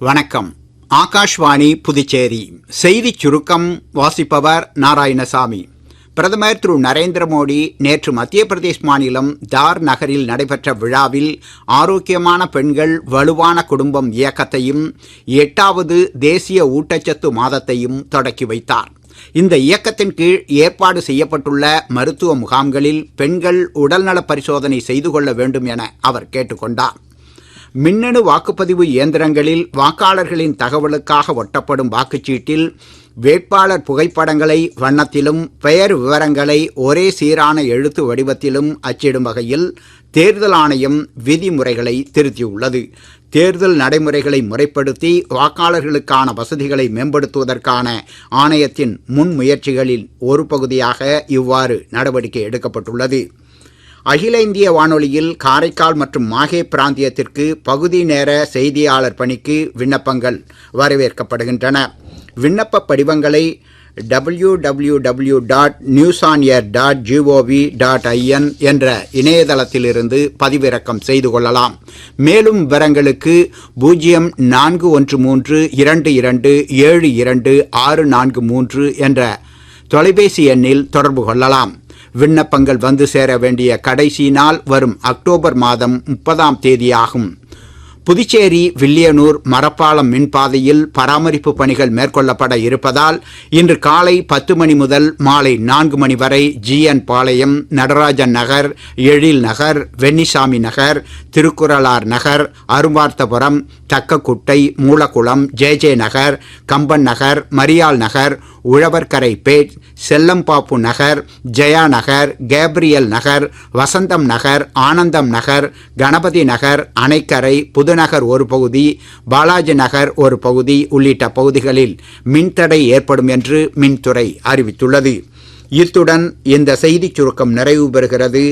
வணக்கம். ஆகாஷ்வாணி புதுச்சேரி செய்திச் சுருக்கம் வாசிப்பவர் நாராயணசாமி. பிரதமர் திரு நரேந்திர மோடி நேற்று மத்திய பிரதேஷ் மாநிலம் தார் நகரில் நடைபெற்ற விழாவில் ஆரோக்கியமான பெண்கள் வலுவான குடும்பம் இயக்கத்தையும் 8வது தேசிய ஊட்டச்சத்து மாதத்தையும் தொடக்கி வைத்தார். இந்த இயக்கத்தின் கீழ் ஏற்பாடு செய்யப்பட்டுள்ள மருத்துவ முகாம்களில் பெண்கள் உடல்நல பரிசோதனை செய்து கொள்ள வேண்டும் என அவர் கேட்டுக்கொண்டார். மின்னணு வாக்குப்பதிவு இயந்திரங்களில் வாக்காளர்களின் தகவலுக்காக ஒட்டப்படும் வாக்குச்சீட்டில் வேட்பாளர் புகைப்படங்களை வண்ணத்திலும் பெயர் விவரங்களை ஒரே சீரான எழுத்து வடிவத்திலும் அச்சிடும் வகையில் தேர்தல் ஆணையம் விதிமுறைகளை திருத்தியுள்ளது. தேர்தல் நடைமுறைகளை முறைப்படுத்தி வாக்காளர்களுக்கான வசதிகளை மேம்படுத்துவதற்கான ஆணையத்தின் முன்முயற்சிகளில் ஒரு பகுதியாக இவ்வாறு நடவடிக்கை எடுக்கப்பட்டுள்ளது. அகில இந்திய வானொலியில் காரைக்கால் மற்றும் மாஹே பிராந்தியத்திற்கு பகுதி நேர செய்தியாளர் பணிக்கு விண்ணப்பங்கள் வரவேற்கப்படுகின்றன. விண்ணப்ப படிவங்களை www.newsonair.gov.in என்ற இணையதளத்திலிருந்து பதிவிறக்கம் செய்து கொள்ளலாம். மேலும் விவரங்களுக்கு 04132272643 என்ற தொலைபேசி எண்ணில் தொடர்பு கொள்ளலாம். விண்ணப்பங்கள் வந்து சேர வேண்டிய கடைசி நாள் வரும் அக்டோபர் மாதம் 30ஆம் தேதியாகும். புதுச்சேரி வில்லியனூர் மரப்பாலம் மின்பாதையில் பராமரிப்பு பணிகள் மேற்கொள்ளப்பட இருப்பதால் இன்று காலை 10 மணி முதல் மாலை 4 மணி வரை GN பாளையம், நடராஜன் நகர், எழில் நகர், வெண்ணிசாமி நகர், திருக்குறளார் நகர், அரும்பார்த்தபுரம், தக்கக்குட்டை, மூலக்குளம், JJ நகர், கம்பன் நகர், மரியாள் நகர், உழவர்கரை பேட், செல்லம்பாப்பு நகர், ஜெயா நகர், கேப்ரியல் நகர், வசந்தம் நகர், ஆனந்தம் நகர், கணபதி நகர், அணைக்கரை, புதுநகர் ஒரு பகுதி, பாலாஜி நகர் ஒரு பகுதி உள்ளிட்ட பகுதிகளில் மின்தடை ஏற்படும் என்று மின்துறை அறிவித்துள்ளது. இத்துடன் இந்த செய்திச் சுருக்கம் நிறைவு பெறுகிறது.